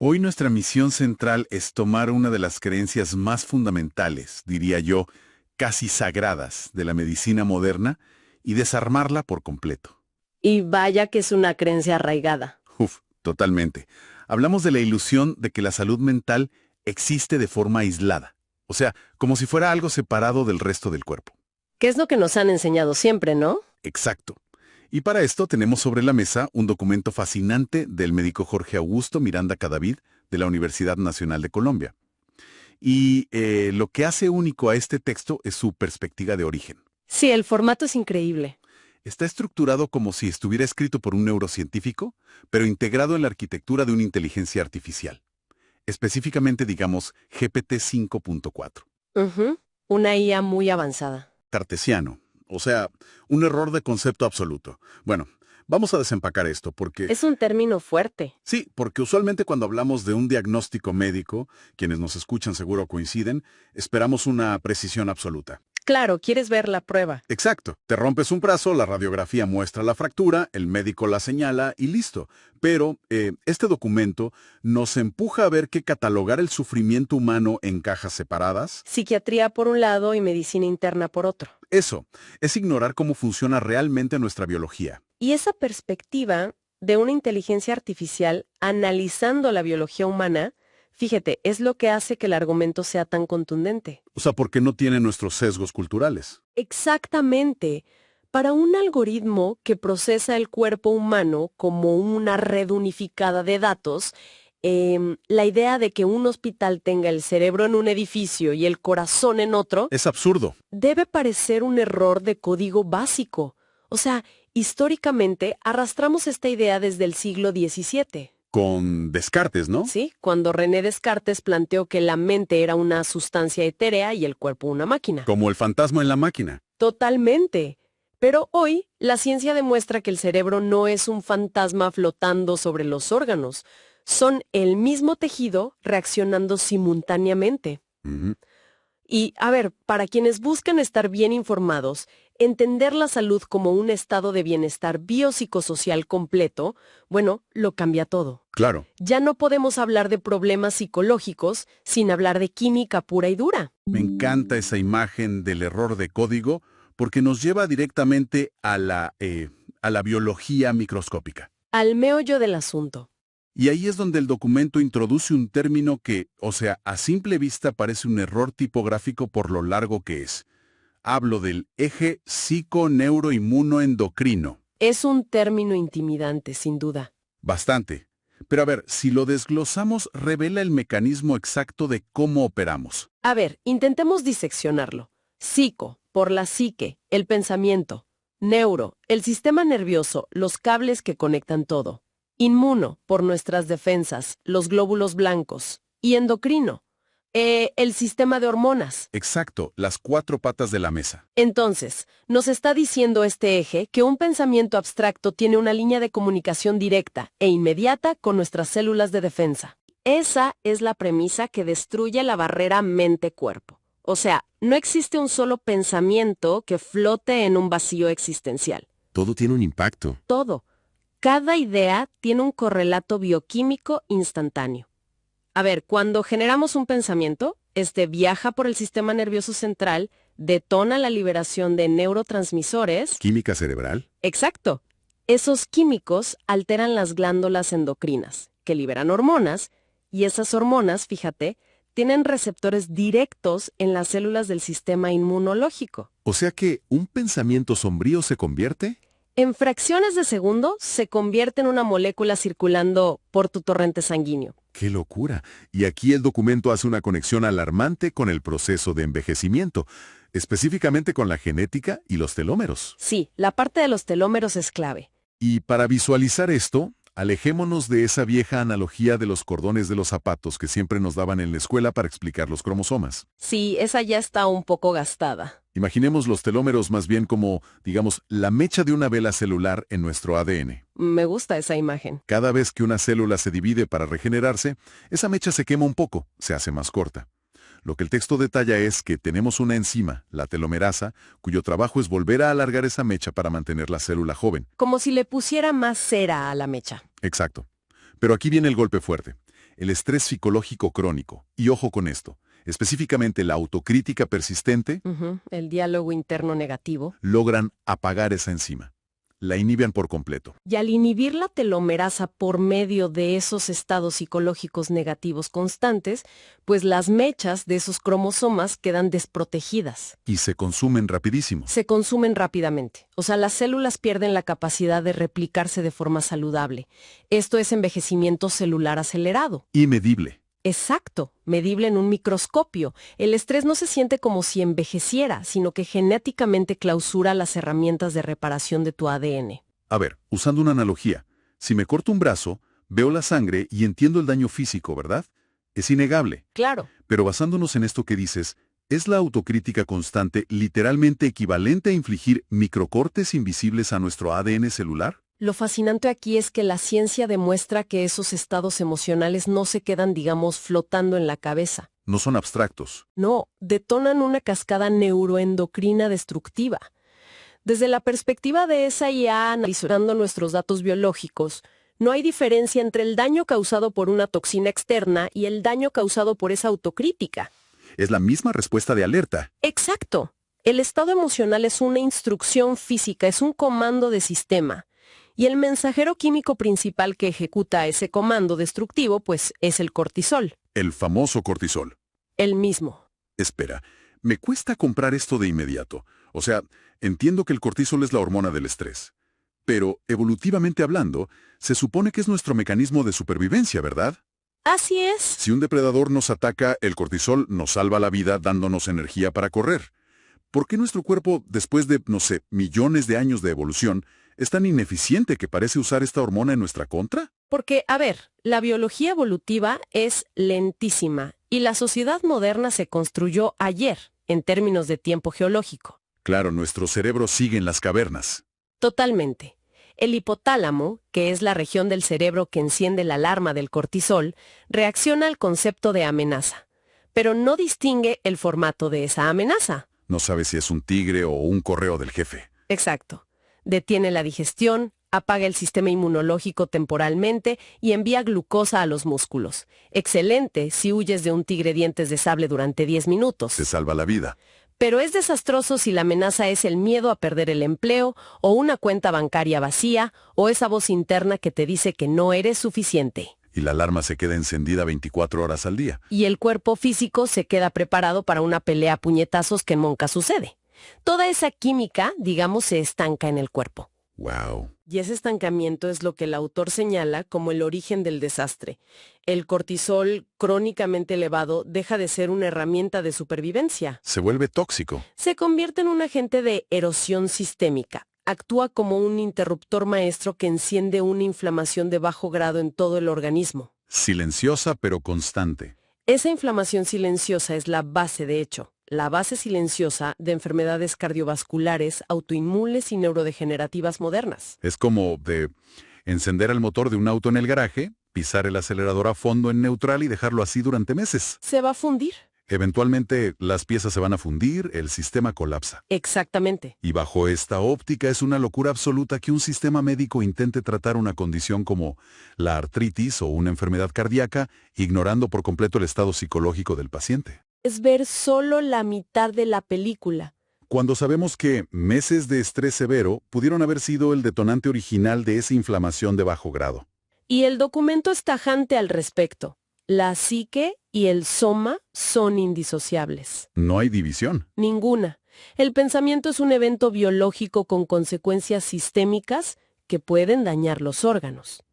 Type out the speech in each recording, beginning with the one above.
Hoy nuestra misión central es tomar una de las creencias más fundamentales, diría yo, casi sagradas de la medicina moderna y desarmarla por completo. Y vaya que es una creencia arraigada. Uf, totalmente. Hablamos de la ilusión de que la salud mental existe de forma aislada, o sea, como si fuera algo separado del resto del cuerpo. Que es lo que nos han enseñado siempre, ¿no? Exacto. Y para esto tenemos sobre la mesa un documento fascinante del médico Jorge Augusto Miranda Cadavid de la Universidad Nacional de Colombia. Y lo que hace único a este texto es su perspectiva de origen. Sí, el formato es increíble. Está estructurado como si estuviera escrito por un neurocientífico, pero integrado en la arquitectura de una inteligencia artificial. Específicamente, digamos, GPT 5.4. Una IA muy avanzada. Cartesiano. O sea, un error de concepto absoluto. Bueno, vamos a desempacar esto porque... Es un término fuerte. Sí, porque usualmente cuando hablamos de un diagnóstico médico, quienes nos escuchan seguro coinciden, esperamos una precisión absoluta. Claro, quieres ver la prueba. Exacto. Te rompes un brazo, la radiografía muestra la fractura, el médico la señala y listo. Pero este documento nos empuja a ver que catalogar el sufrimiento humano en cajas separadas... Psiquiatría por un lado y medicina interna por otro. Eso, es ignorar cómo funciona realmente nuestra biología. Y esa perspectiva de una inteligencia artificial analizando la biología humana, fíjate, es lo que hace que el argumento sea tan contundente. O sea, porque no tiene nuestros sesgos culturales. Exactamente. Para un algoritmo que procesa el cuerpo humano como una red unificada de datos, la idea de que un hospital tenga el cerebro en un edificio y el corazón en otro Es absurdo. debe parecer un error de código básico. O sea, históricamente arrastramos esta idea desde el siglo XVII. Con Descartes, ¿no? Sí, cuando René Descartes planteó que la mente era una sustancia etérea y el cuerpo una máquina. Como el fantasma en la máquina. Totalmente. Pero hoy, la ciencia demuestra que el cerebro no es un fantasma flotando sobre los órganos. Son el mismo tejido reaccionando simultáneamente. Ujú. Y, a ver, para quienes buscan estar bien informados, entender la salud como un estado de bienestar biopsicosocial completo, bueno, lo cambia todo. Claro. Ya no podemos hablar de problemas psicológicos sin hablar de química pura y dura. Me encanta esa imagen del error de código porque nos lleva directamente a la biología microscópica. Al meollo del asunto. Y ahí es donde el documento introduce un término que, o sea, a simple vista parece un error tipográfico por lo largo que es. Hablo del eje psico-neuro-inmuno-endocrino. Es un término intimidante, sin duda. Bastante. Pero a ver, si lo desglosamos, revela el mecanismo exacto de cómo operamos. A ver, intentemos diseccionarlo. Psico, por la psique, el pensamiento. Neuro, el sistema nervioso, los cables que conectan todo. Inmuno, por nuestras defensas, los glóbulos blancos. Y endocrino, el sistema de hormonas. Exacto, las 4 patas de la mesa. Entonces, nos está diciendo este eje que un pensamiento abstracto tiene una línea de comunicación directa e inmediata con nuestras células de defensa. Esa es la premisa que destruye la barrera mente-cuerpo. O sea, no existe un solo pensamiento que flote en un vacío existencial. Todo tiene un impacto. Todo. Cada idea tiene un correlato bioquímico instantáneo. A ver, cuando generamos un pensamiento, este viaja por el sistema nervioso central, detona la liberación de neurotransmisores. ¿Química cerebral? Exacto. Esos químicos alteran las glándulas endocrinas, que liberan hormonas, y esas hormonas, fíjate, tienen receptores directos en las células del sistema inmunológico. O sea que un pensamiento sombrío se convierte... En fracciones de segundo se convierte en una molécula circulando por tu torrente sanguíneo. ¡Qué locura! Y aquí el documento hace una conexión alarmante con el proceso de envejecimiento, específicamente con la genética y los telómeros. Sí, la parte de los telómeros es clave. Y para visualizar esto, alejémonos de esa vieja analogía de los cordones de los zapatos que siempre nos daban en la escuela para explicar los cromosomas. Sí, esa ya está un poco gastada. Imaginemos los telómeros más bien como, digamos, la mecha de una vela celular en nuestro ADN. Me gusta esa imagen. Cada vez que una célula se divide para regenerarse, esa mecha se quema un poco, se hace más corta. Lo que el texto detalla es que tenemos una enzima, la telomerasa, cuyo trabajo es volver a alargar esa mecha para mantener la célula joven. Como si le pusiera más cera a la mecha. Exacto. Pero aquí viene el golpe fuerte. el estrés psicológico crónico. Y ojo con esto, específicamente la autocrítica persistente, el diálogo interno negativo. logran apagar esa enzima. La inhiben por completo. Y al inhibir la telomerasa por medio de esos estados psicológicos negativos constantes, pues las mechas de esos cromosomas quedan desprotegidas. Y se consumen rapidísimo. Se consumen rápidamente. O sea, las células pierden la capacidad de replicarse de forma saludable. Esto es envejecimiento celular acelerado. Y medible. Exacto, medible en un microscopio. El estrés no se siente como si envejeciera, sino que genéticamente clausura las herramientas de reparación de tu ADN. A ver, usando una analogía, si me corto un brazo, veo la sangre y entiendo el daño físico, ¿verdad? Es innegable. Claro. Pero basándonos en esto que dices, ¿es la autocrítica constante literalmente equivalente a infligir microcortes invisibles a nuestro ADN celular? Lo fascinante aquí es que la ciencia demuestra que esos estados emocionales no se quedan, digamos, flotando en la cabeza. No son abstractos. No, detonan una cascada neuroendocrina destructiva. Desde la perspectiva de esa IA, analizando nuestros datos biológicos, no hay diferencia entre el daño causado por una toxina externa y el daño causado por esa autocrítica. Es la misma respuesta de alerta. Exacto. El estado emocional es una instrucción física, es un comando de sistema. Y el mensajero químico principal que ejecuta ese comando destructivo, pues, es el cortisol. El famoso cortisol. El mismo. Espera, me cuesta comprar esto de inmediato. O sea, entiendo que el cortisol es la hormona del estrés. Pero, evolutivamente hablando, se supone que es nuestro mecanismo de supervivencia, ¿verdad? Así es. Si un depredador nos ataca, el cortisol nos salva la vida dándonos energía para correr. ¿Por qué nuestro cuerpo, después de, no sé, millones de años de evolución, es tan ineficiente que parece usar esta hormona en nuestra contra? Porque, a ver, la biología evolutiva es lentísima y la sociedad moderna se construyó ayer, en términos de tiempo geológico. Claro, nuestro cerebro sigue en las cavernas. Totalmente. El hipotálamo, que es la región del cerebro que enciende la alarma del cortisol, reacciona al concepto de amenaza, pero no distingue el formato de esa amenaza. No sabe si es un tigre o un correo del jefe. Exacto. Detiene la digestión, apaga el sistema inmunológico temporalmente y envía glucosa a los músculos. Excelente si huyes de un tigre dientes de sable durante 10 minutos. Te salva la vida. Pero es desastroso si la amenaza es el miedo a perder el empleo, o una cuenta bancaria vacía, o esa voz interna que te dice que no eres suficiente. Y la alarma se queda encendida 24 horas al día. Y el cuerpo físico se queda preparado para una pelea a puñetazos que nunca sucede. Toda esa química, digamos, se estanca en el cuerpo. ¡Wow! Y ese estancamiento es lo que el autor señala como el origen del desastre. El cortisol crónicamente elevado deja de ser una herramienta de supervivencia. Se vuelve tóxico. Se convierte en un agente de erosión sistémica. Actúa como un interruptor maestro que enciende una inflamación de bajo grado en todo el organismo. Silenciosa pero constante. Esa inflamación silenciosa es la base, de hecho, la base silenciosa de enfermedades cardiovasculares, autoinmunes y neurodegenerativas modernas. Es como de encender el motor de un auto en el garaje, pisar el acelerador a fondo en neutral y dejarlo así durante meses. Se va a fundir. Eventualmente, las piezas se van a fundir, el sistema colapsa. Exactamente. Y bajo esta óptica es una locura absoluta que un sistema médico intente tratar una condición como la artritis o una enfermedad cardíaca, ignorando por completo el estado psicológico del paciente. Es ver solo la mitad de la película. Cuando sabemos que meses de estrés severo pudieron haber sido el detonante original de esa inflamación de bajo grado. Y el documento es tajante al respecto. La psique y el soma son indisociables. No hay división. Ninguna. El pensamiento es un evento biológico con consecuencias sistémicas que pueden dañar los órganos.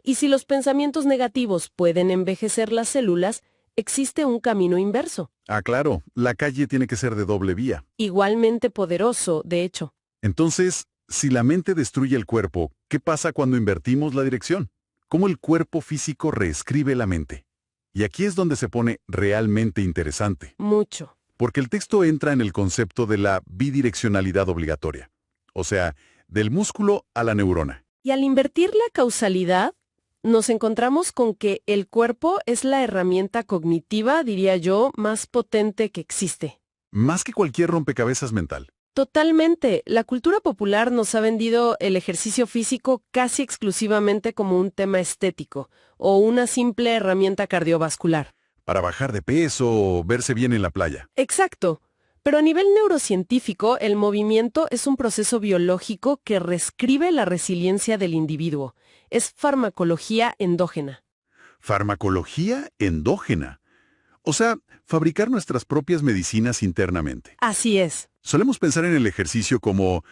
Y si los pensamientos negativos pueden envejecer las células, existe un camino inverso. Ah, claro, la calle tiene que ser de doble vía. Igualmente poderoso, de hecho. Entonces, si la mente destruye el cuerpo, ¿qué pasa cuando invertimos la dirección? ¿Cómo el cuerpo físico reescribe la mente? Y aquí es donde se pone realmente interesante. Mucho. Porque el texto entra en el concepto de la bidireccionalidad obligatoria. O sea, del músculo a la neurona. Y al invertir la causalidad, nos encontramos con que el cuerpo es la herramienta cognitiva, diría yo, más potente que existe. Más que cualquier rompecabezas mental. Totalmente. La cultura popular nos ha vendido el ejercicio físico casi exclusivamente como un tema estético o una simple herramienta cardiovascular. Para bajar de peso o verse bien en la playa. Exacto. Pero a nivel neurocientífico, el movimiento es un proceso biológico que reescribe la resiliencia del individuo. Es farmacología endógena. Farmacología endógena. O sea, fabricar nuestras propias medicinas internamente. Así es. Solemos pensar en el ejercicio como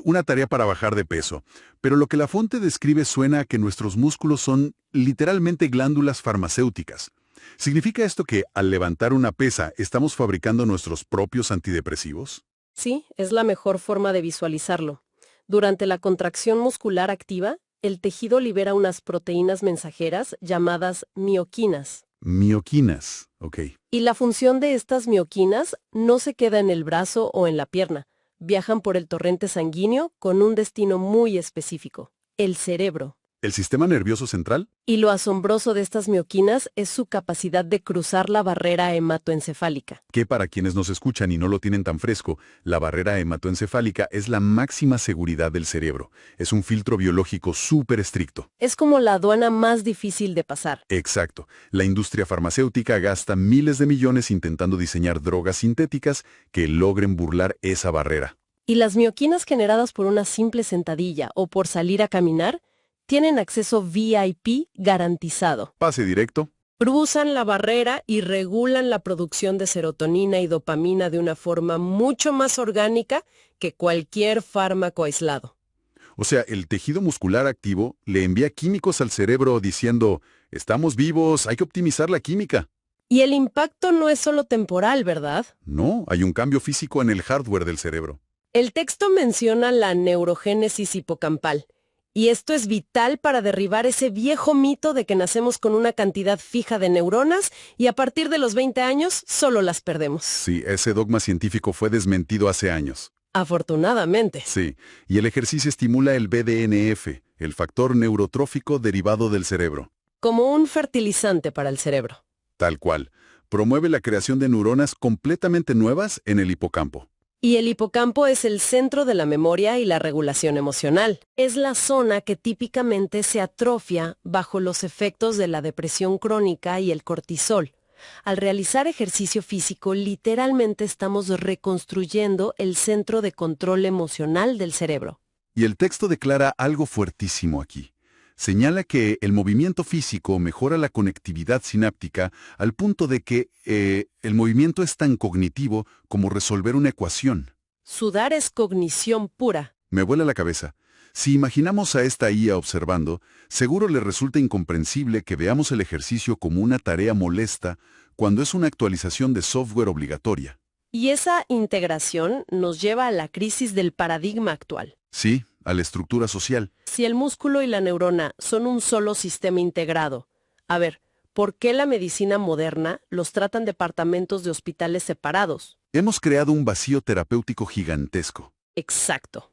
una tarea para bajar de peso, pero lo que la fuente describe suena a que nuestros músculos son literalmente glándulas farmacéuticas. ¿Significa esto que al levantar una pesa estamos fabricando nuestros propios antidepresivos? Sí, es la mejor forma de visualizarlo. Durante la contracción muscular activa, el tejido libera unas proteínas mensajeras llamadas mioquinas. Mioquinas, ok. Y la función de estas mioquinas no se queda en el brazo o en la pierna. Viajan por el torrente sanguíneo con un destino muy específico, el cerebro. ¿El sistema nervioso central? Y lo asombroso de estas mioquinas es su capacidad de cruzar la barrera hematoencefálica. Que para quienes nos escuchan y no lo tienen tan fresco, la barrera hematoencefálica es la máxima seguridad del cerebro. Es un filtro biológico súper estricto. Es como la aduana más difícil de pasar. Exacto. La industria farmacéutica gasta miles de millones intentando diseñar drogas sintéticas que logren burlar esa barrera. Y las mioquinas generadas por una simple sentadilla o por salir a caminar tienen acceso VIP garantizado. Pase directo. Cruzan la barrera y regulan la producción de serotonina y dopamina de una forma mucho más orgánica que cualquier fármaco aislado. O sea, el tejido muscular activo le envía químicos al cerebro diciendo, estamos vivos, hay que optimizar la química. Y el impacto no es solo temporal, ¿verdad? No, hay un cambio físico en el hardware del cerebro. El texto menciona la neurogénesis hipocampal. Y esto es vital para derribar ese viejo mito de que nacemos con una cantidad fija de neuronas y a partir de los 20 años solo las perdemos. Sí, ese dogma científico fue desmentido hace años. Afortunadamente. Sí, y el ejercicio estimula el BDNF, el factor neurotrófico derivado del cerebro. Como un fertilizante para el cerebro. Tal cual. Promueve la creación de neuronas completamente nuevas en el hipocampo. Y el hipocampo es el centro de la memoria y la regulación emocional. Es la zona que típicamente se atrofia bajo los efectos de la depresión crónica y el cortisol. Al realizar ejercicio físico, literalmente estamos reconstruyendo el centro de control emocional del cerebro. Y el texto declara algo fuertísimo aquí. Señala que el movimiento físico mejora la conectividad sináptica al punto de que el movimiento es tan cognitivo como resolver una ecuación. Sudar es cognición pura. Me vuela la cabeza. Si imaginamos a esta IA observando, seguro le resulta incomprensible que veamos el ejercicio como una tarea molesta cuando es una actualización de software obligatoria. Y esa integración nos lleva a la crisis del paradigma actual. Sí, a la estructura social. Si el músculo y la neurona son un solo sistema integrado, a ver, ¿por qué la medicina moderna los trata en departamentos de hospitales separados? Hemos creado un vacío terapéutico gigantesco. Exacto.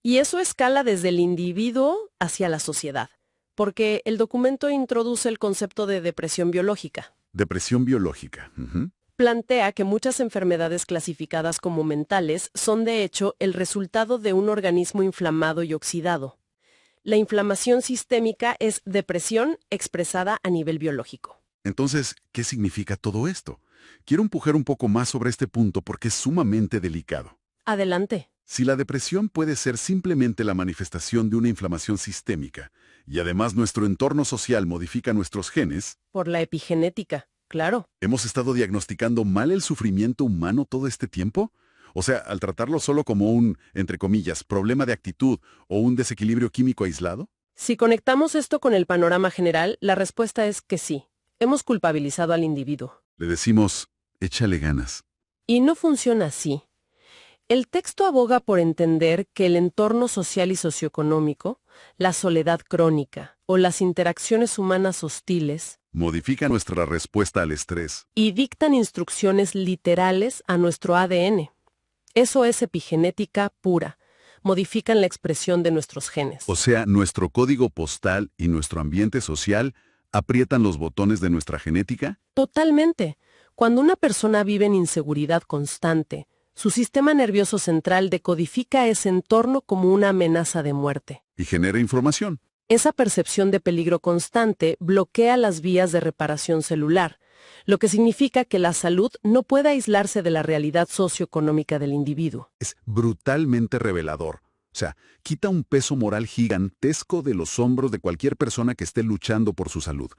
Y eso escala desde el individuo hacia la sociedad, porque el documento introduce el concepto de depresión biológica. Depresión biológica. Ujú. Plantea que muchas enfermedades clasificadas como mentales son de hecho el resultado de un organismo inflamado y oxidado. La inflamación sistémica es depresión expresada a nivel biológico. Entonces, ¿qué significa todo esto? Quiero empujar un poco más sobre este punto porque es sumamente delicado. Adelante. Si la depresión puede ser simplemente la manifestación de una inflamación sistémica, y además nuestro entorno social modifica nuestros genes, Por la epigenética, claro. ¿hemos estado diagnosticando mal el sufrimiento humano todo este tiempo? O sea, al tratarlo solo como un, entre comillas, problema de actitud o un desequilibrio químico aislado. Si conectamos esto con el panorama general, la respuesta es que sí. Hemos culpabilizado al individuo. Le decimos, échale ganas. Y no funciona así. El texto aboga por entender que el entorno social y socioeconómico, la soledad crónica o las interacciones humanas hostiles Modifica nuestra respuesta al estrés. y dictan instrucciones literales a nuestro ADN. Eso es epigenética pura. Modifican la expresión de nuestros genes. O sea, nuestro código postal y nuestro ambiente social aprietan los botones de nuestra genética. Totalmente. Cuando una persona vive en inseguridad constante, Su sistema nervioso central decodifica ese entorno como una amenaza de muerte. Y genera información. Esa percepción de peligro constante bloquea las vías de reparación celular, lo que significa que la salud no puede aislarse de la realidad socioeconómica del individuo. Es brutalmente revelador. O sea, quita un peso moral gigantesco de los hombros de cualquier persona que esté luchando por su salud.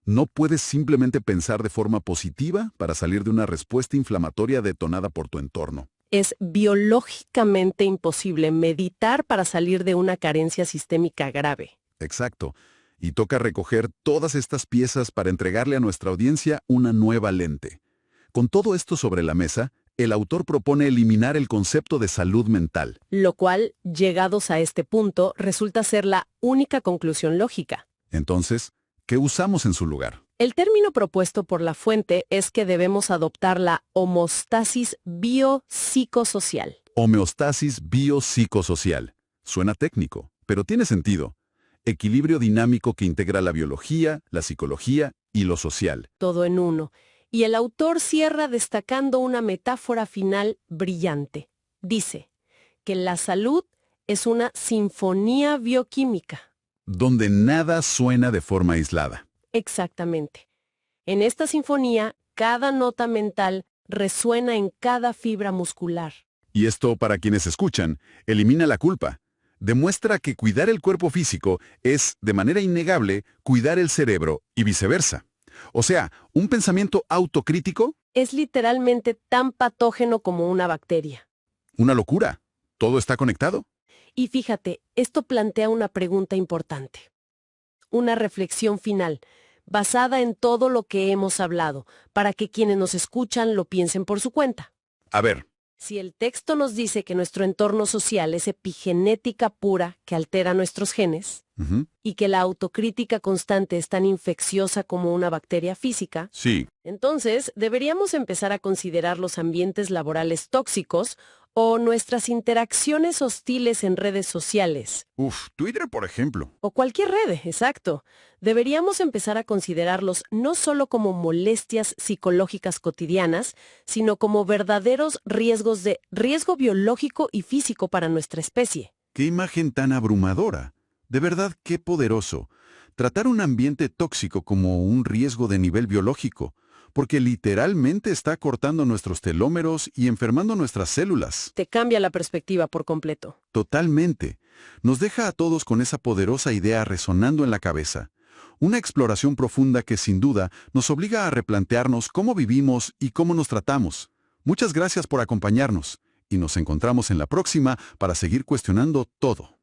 No puedes simplemente pensar de forma positiva para salir de una respuesta inflamatoria detonada por tu entorno. Es biológicamente imposible meditar para salir de una carencia sistémica grave. Exacto. Y toca recoger todas estas piezas para entregarle a nuestra audiencia una nueva lente. Con todo esto sobre la mesa, el autor propone eliminar el concepto de salud mental. Lo cual, llegados a este punto, resulta ser la única conclusión lógica. Entonces, ¿qué usamos en su lugar? El término propuesto por la fuente es que debemos adoptar la homeostasis biopsicosocial. Homeostasis biopsicosocial. Suena técnico, pero tiene sentido. Equilibrio dinámico que integra la biología, la psicología y lo social. Todo en uno. Y el autor cierra destacando una metáfora final brillante. Dice que la salud es una sinfonía bioquímica. Donde nada suena de forma aislada. Exactamente. En esta sinfonía, cada nota mental resuena en cada fibra muscular. Y esto, para quienes escuchan, elimina la culpa. Demuestra que cuidar el cuerpo físico es, de manera innegable, cuidar el cerebro y viceversa. O sea, un pensamiento autocrítico. Es literalmente tan patógeno como una bacteria. Una locura. Todo está conectado. Y fíjate, esto plantea una pregunta importante. Una reflexión final, basada en todo lo que hemos hablado, para que quienes nos escuchan lo piensen por su cuenta. A ver. Si el texto nos dice que nuestro entorno social es epigenética pura que altera nuestros genes, y que la autocrítica constante es tan infecciosa como una bacteria física, Sí. entonces deberíamos empezar a considerar los ambientes laborales tóxicos o nuestras interacciones hostiles en redes sociales. Twitter, por ejemplo. O cualquier red, exacto. Deberíamos empezar a considerarlos no solo como molestias psicológicas cotidianas, sino como verdaderos riesgos de riesgo biológico y físico para nuestra especie. ¡Qué imagen tan abrumadora! De verdad, qué poderoso. Tratar un ambiente tóxico como un riesgo de nivel biológico, porque literalmente está cortando nuestros telómeros y enfermando nuestras células. Te cambia la perspectiva por completo. Totalmente. Nos deja a todos con esa poderosa idea resonando en la cabeza. Una exploración profunda que sin duda nos obliga a replantearnos cómo vivimos y cómo nos tratamos. Muchas gracias por acompañarnos y nos encontramos en la próxima para seguir cuestionando todo.